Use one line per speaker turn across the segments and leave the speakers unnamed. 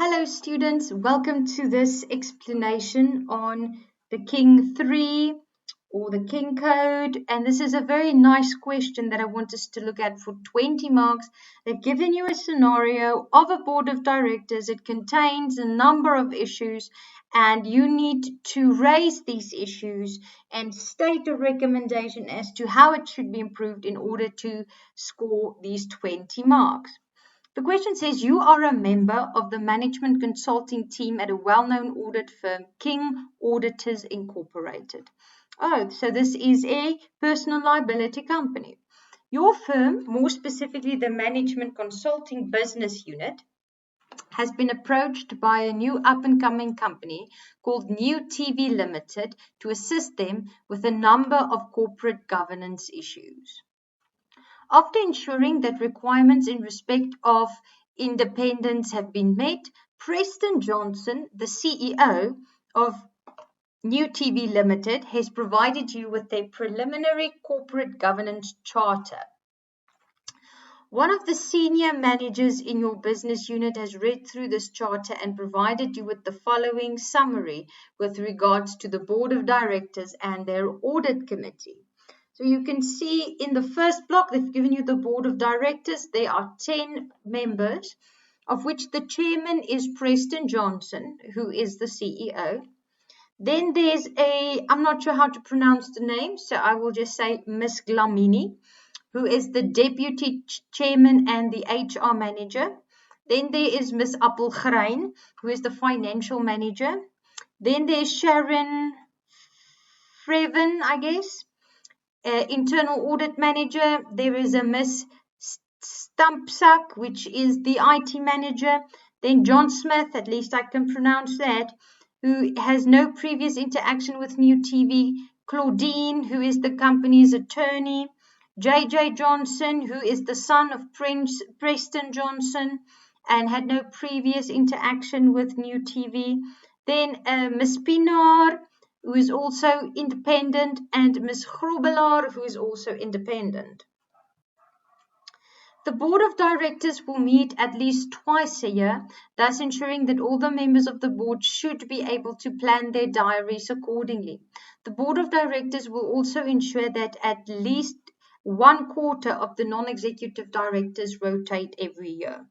Hello students, welcome to this explanation on the King 3 or the King Code, and this is a very nice question that I want us to look at for 20 marks. They've given you a scenario of a board of directors. It contains a number of issues and you need to raise these issues and state a recommendation as to how it should be improved in order to score these 20 marks. The question says you are a member of the management consulting team at a well-known audit firm, King Auditors Incorporated. Oh, so this is a personal liability company. Your firm, more specifically the management consulting business unit, has been approached by a new up-and-coming company called New TV Ltd to assist them with a number of corporate governance issues. After ensuring that requirements in respect of independence have been met, Preston Johnson, the CEO of New TV Ltd, has provided you with a preliminary corporate governance charter. One of the senior managers in your business unit has read through this charter and provided you with the following summary with regards to the board of directors and their audit committee. So you can see in the first block, they've given you the board of directors. There are 10 members, of which the chairman is Preston Johnson, who is the CEO. Then there's I'm not sure how to pronounce the name, so I will just say Miss Glamini, who is the deputy chairman and the HR manager. Then there is Miss Appelgrein, who is the financial manager. Then there's Sharon Freven, I guess. Internal audit manager. There is a Miss Stumpsak, which is the IT manager. Then John Smith, at least I can pronounce that, who has no previous interaction with New TV. Claudine, who is the company's attorney. JJ Johnson, who is the son of Preston Johnson and had no previous interaction with New TV. Then Miss Pinar, who is also independent, and Ms. Grobelaar, who is also independent. The board of directors will meet at least twice a year, thus ensuring that all the members of the board should be able to plan their diaries accordingly. The board of directors will also ensure that at least 1/4 of the non-executive directors rotate every year.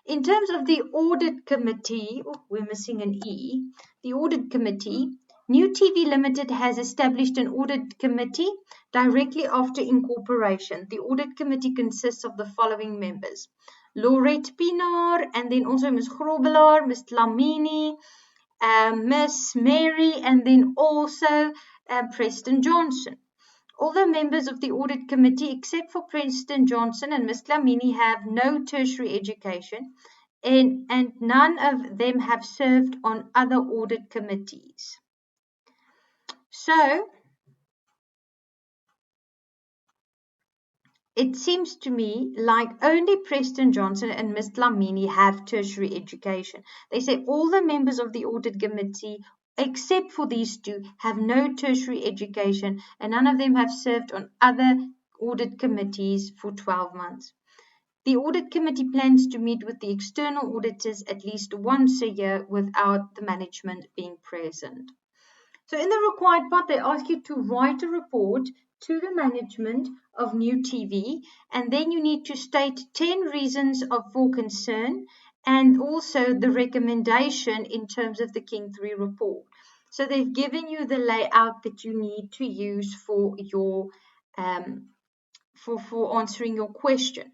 In terms of the audit committee, we're missing an E, the audit committee, New TV Ltd has established an audit committee directly after incorporation. The audit committee consists of the following members: Laurette Pinar, and then also Ms. Grobelaar, Ms. Lamini, Ms. Mary, and then also Preston Johnson. All the members of the audit committee, except for Preston Johnson and Ms. Lamini, have no tertiary education, and none of them have served on other audit committees. So, it seems to me like only Preston Johnson and Ms. Lamini have tertiary education. They say all the members of the audit committee, except for these two, have no tertiary education, and none of them have served on other audit committees for 12 months. The audit committee plans to meet with the external auditors at least once a year without the management being present. So in the required part, they ask you to write a report to the management of New TV, and then you need to state 10 reasons for concern and also the recommendation in terms of the King 3 report. So they've given you the layout that you need to use for your for answering your question.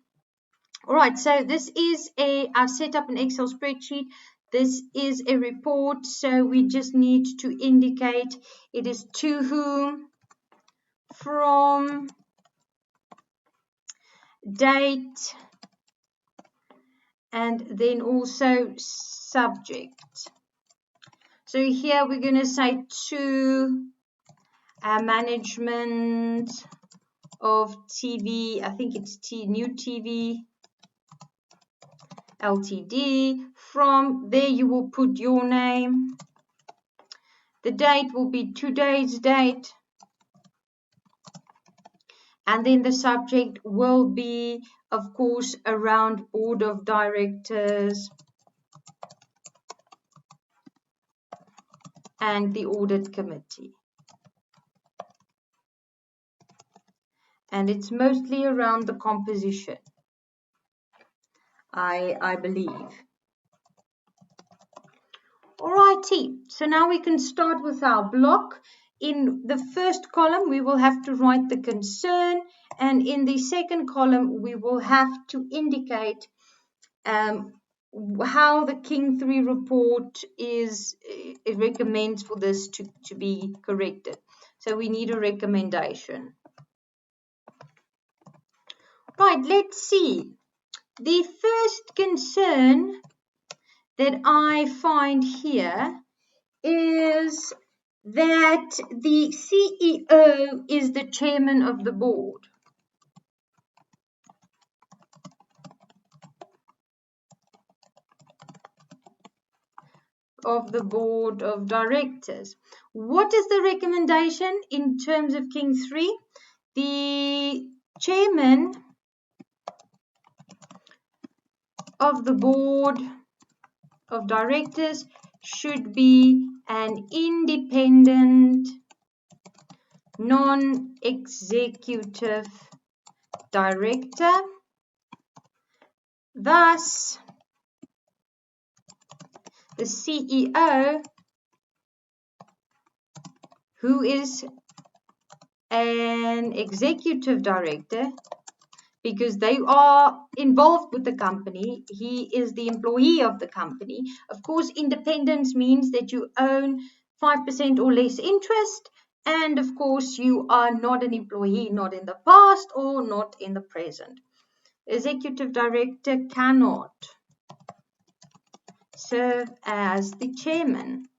All right, so this is I've set up an Excel spreadsheet. This is a report, so we just need to indicate it is to whom, from, date, and then also subject. So here we're going to say to management of TV, I think it's New TV Ltd. From there you will put your name. The date will be today's date. And then the subject will be, of course, around board of directors and the Audit Committee. And it's mostly around the composition, I believe. Alrighty, so now we can start with our block. In the first column, we will have to write the concern, and in the second column, we will have to indicate how the King 3 report it recommends for this to be corrected. So we need a recommendation. Right, let's see. The first concern that I find here is that the CEO is the chairman of the board. Of the board of directors. What is the recommendation in terms of King 3? The chairman of the board of directors should be an independent, non-executive director. Thus, the CEO, who is an executive director, because they are involved with the company, he is the employee of the company. Of course, independence means that you own 5% or less interest, and of course, you are not an employee, not in the past or not in the present. Executive director cannot serve as the chairman.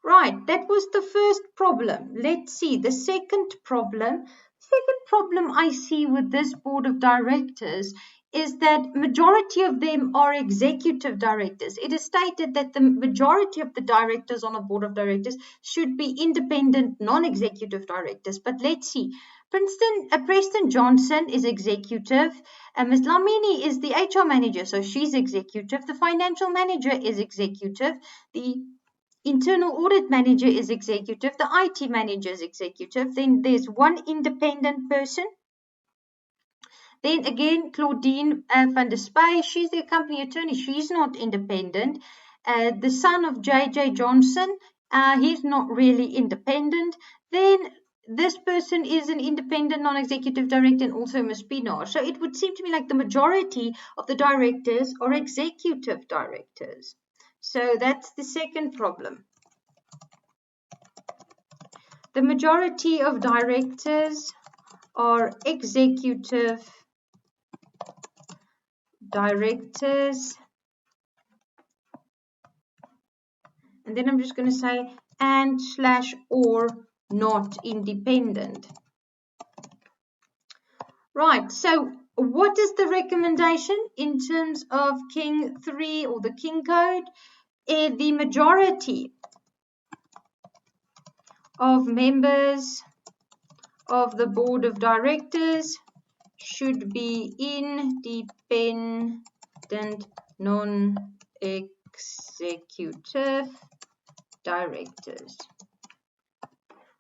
Right, that was the first problem. Let's see the second problem. Second problem I see with this board of directors is that majority of them are executive directors. It is stated that the majority of the directors on a board of directors should be independent, non-executive directors. But let's see. Preston Johnson is executive. Ms. Lamini is the HR manager, so she's executive. The financial manager is executive. The internal audit manager is executive. The IT manager is executive. Then there's one independent person. Then again, Claudine van der Spy, she's the company attorney. She's not independent. The son of J.J. Johnson, he's not really independent. Then this person is an independent non-executive director and also Ms. Pinar. So it would seem to me like the majority of the directors are executive directors. So that's the second problem. The majority of directors are executive directors. And then I'm just going to say and/or not independent. Right, so what is the recommendation in terms of King 3 or the King Code? The majority of members of the board of directors should be independent, non-executive directors.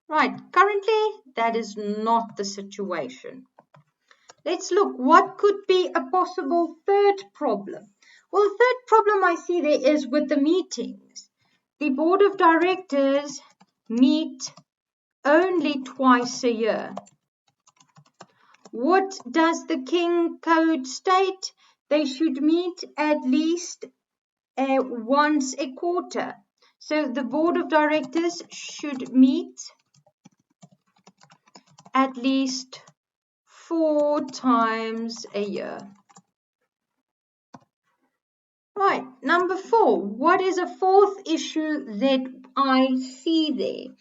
Right, currently that is not the situation. Let's look, what could be a possible third problem? Well, the third problem I see there is with the meetings. The board of directors meet only twice a year. What does the King Code state? They should meet at least once a quarter. So the board of directors should meet at least 4 times a year. Right, number 4. What is a fourth issue that I see there?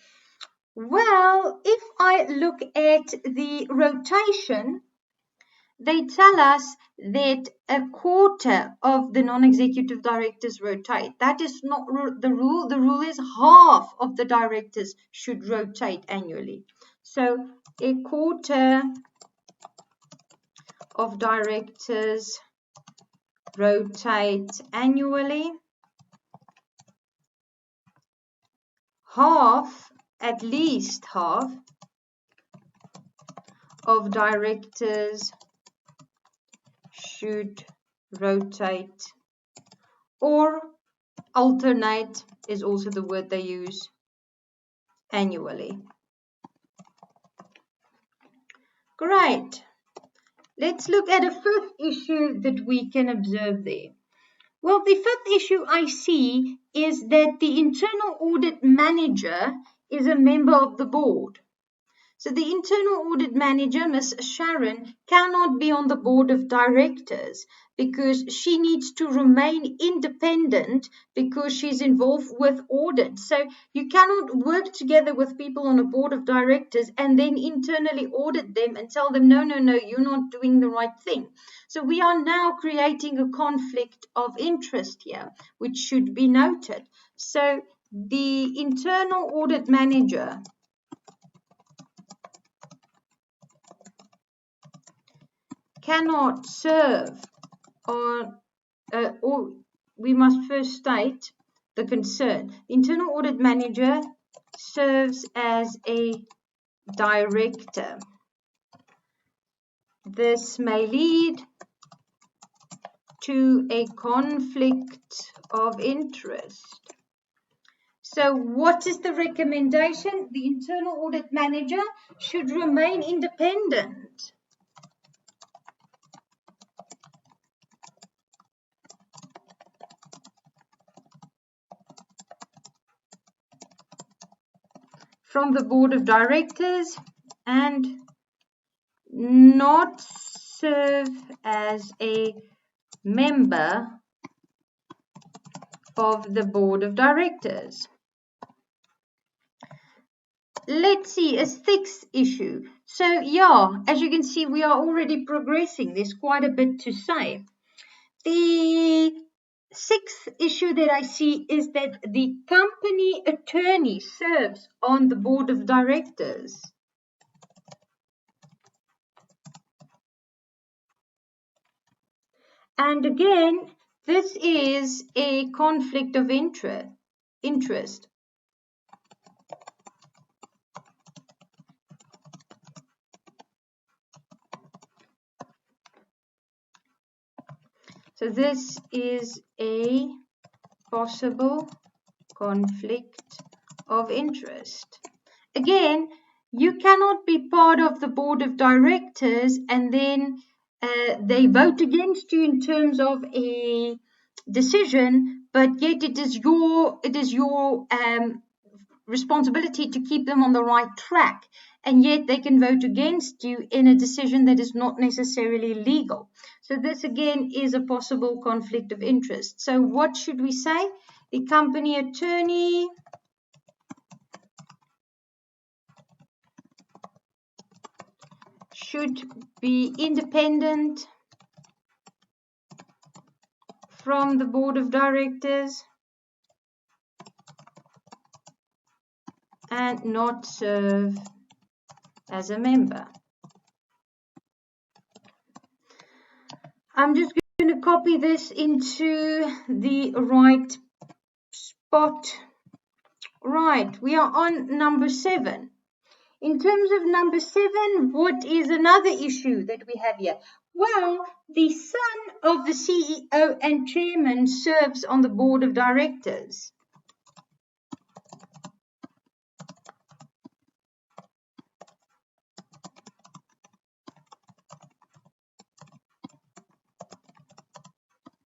Well, if I look at the rotation, they tell us that a quarter of the non-executive directors rotate. That is not the rule. The rule is half of the directors should rotate annually. So a quarter of directors rotate annually. at least half of directors should rotate or alternate is also the word they use annually. Great. Let's look at a fifth issue that we can observe there. Well, the fifth issue I see is that the internal audit manager is a member of the board. So the internal audit manager, Ms. Sharon, cannot be on the board of directors because she needs to remain independent because she's involved with audit. So you cannot work together with people on a board of directors and then internally audit them and tell them, no, you're not doing the right thing. So we are now creating a conflict of interest here, which should be noted. So the internal audit manager cannot serve on, or we must first state the concern. The internal audit manager serves as a director. This may lead to a conflict of interest. So what is the recommendation? The internal audit manager should remain independent. From the board of directors and not serve as a member of the board of directors. Let's see, a sixth issue. So yeah, as you can see, we are already progressing. There's quite a bit to say. The sixth issue that I see is that the company attorney serves on the board of directors. And again, this is a conflict of interest. So this is a possible conflict of interest. Again, you cannot be part of the board of directors and then they vote against you in terms of a decision, but yet it is your responsibility to keep them on the right track, and yet they can vote against you in a decision that is not necessarily legal. So this again is a possible conflict of interest. So what should we say? The company attorney should be independent from the board of directors and not serve as a member. I'm just going to copy this into the right spot. Right, we are on number 7. In terms of number 7, what is another issue that we have here? Well, the son of the CEO and chairman serves on the board of directors.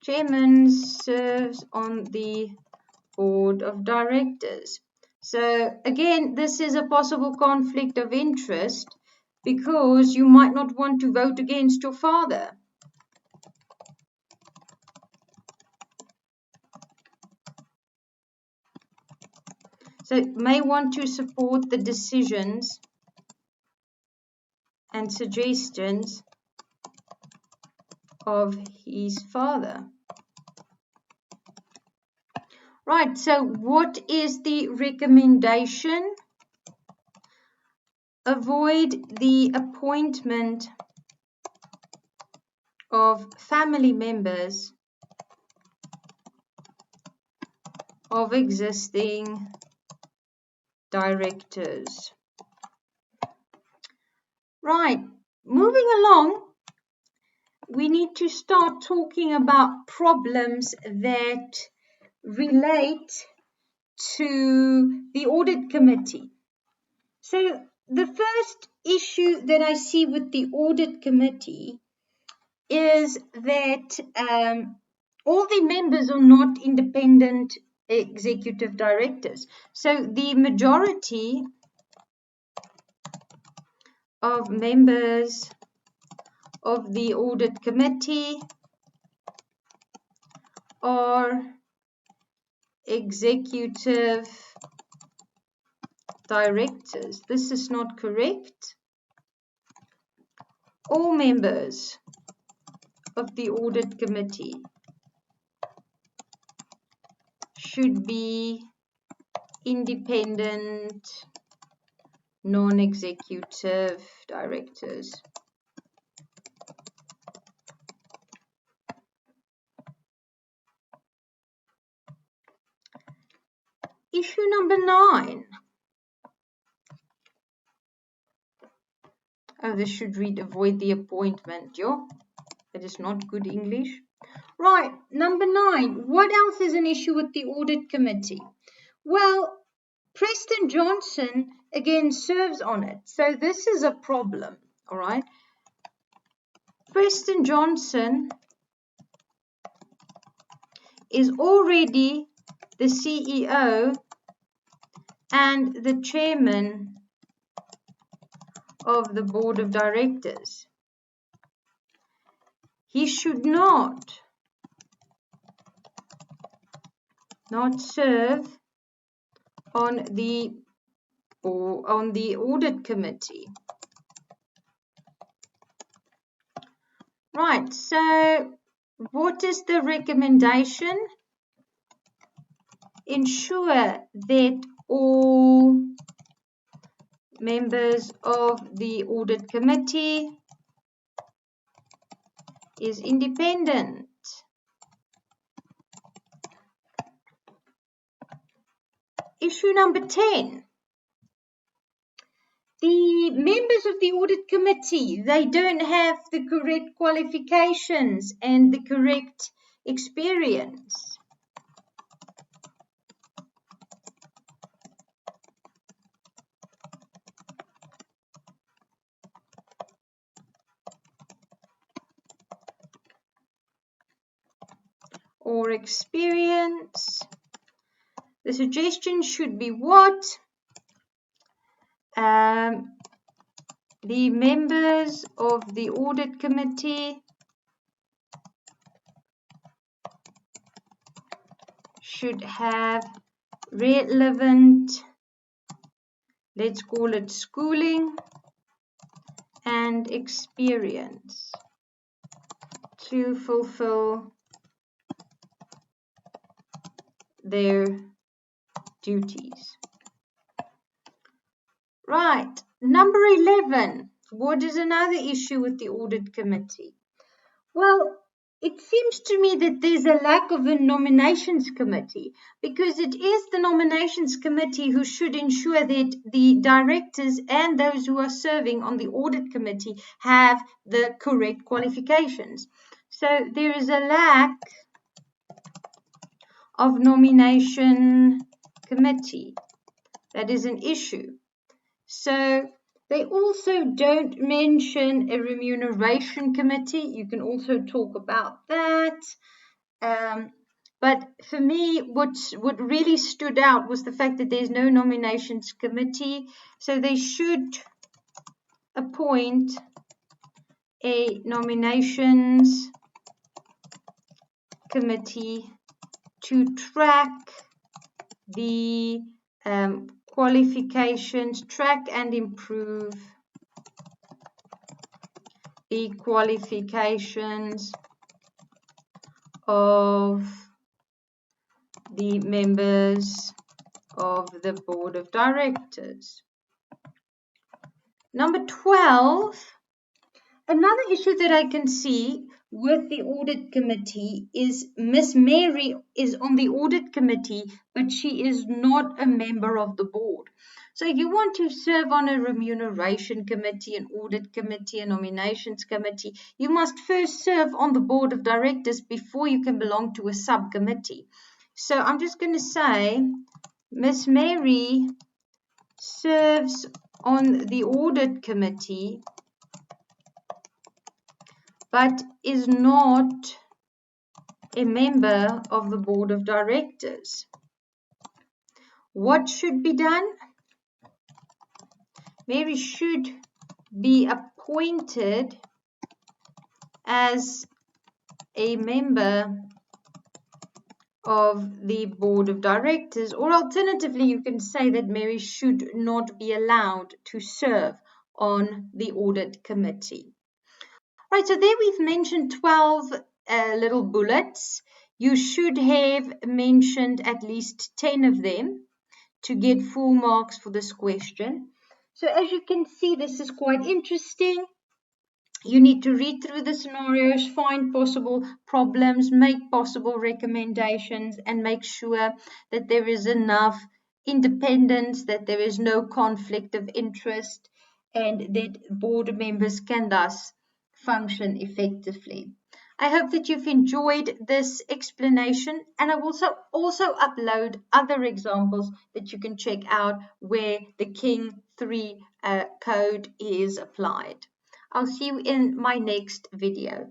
Chairman serves on the board of directors. So again, this is a possible conflict of interest because you might not want to vote against your father. So you may want to support the decisions and suggestions of his father. Right, so what is the recommendation? Avoid the appointment of family members of existing directors. Right, moving along, we need to start talking about problems that relate to the audit committee. So the first issue that I see with the audit committee is that all the members are not independent executive directors. So the majority of members of the audit committee are executive directors. This is not correct. All members of the audit committee should be independent, non-executive directors. Issue number 9. Oh, this should read avoid the appointment, yo. That is not good English. Right, number 9. What else is an issue with the audit committee? Well, Preston Johnson again serves on it. So this is a problem, all right? Preston Johnson is already the CEO and the chairman of the board of directors. He should not serve on the audit committee. Right, so what is the recommendation? Ensure that all members of the audit committee is independent. Issue number 10. The members of the audit committee, they don't have the correct qualifications and the correct experience. Or experience. The suggestion should be what? The members of the audit committee should have relevant, let's call it schooling and experience to fulfill their duties. Right, number 11. What is another issue with the audit committee? Well, it seems to me that there's a lack of a nominations committee, because it is the nominations committee who should ensure that the directors and those who are serving on the audit committee have the correct qualifications. So there is a lack of nomination committee. That is an issue. So they also don't mention a remuneration committee. You can also talk about that. But for me, what really stood out was the fact that there's no nominations committee. So they should appoint a nominations committee to track the qualifications, track and improve the qualifications of the members of the board of directors. Number 12, another issue that I can see with the audit committee is Miss Mary is on the audit committee, but she is not a member of the board. So if you want to serve on a remuneration committee, an audit committee, a nominations committee, you must first serve on the board of directors before you can belong to a subcommittee. So I'm just going to say Miss Mary serves on the audit committee but is not a member of the board of directors. What should be done? Mary should be appointed as a member of the board of directors, or alternatively you can say that Mary should not be allowed to serve on the audit committee. Right, so there we've mentioned 12 little bullets. You should have mentioned at least 10 of them to get full marks for this question. So as you can see, this is quite interesting. You need to read through the scenarios, find possible problems, make possible recommendations, and make sure that there is enough independence, that there is no conflict of interest, and that board members can thus function effectively. I hope that you've enjoyed this explanation, and I will also upload other examples that you can check out where the King 3 code is applied. I'll see you in my next video.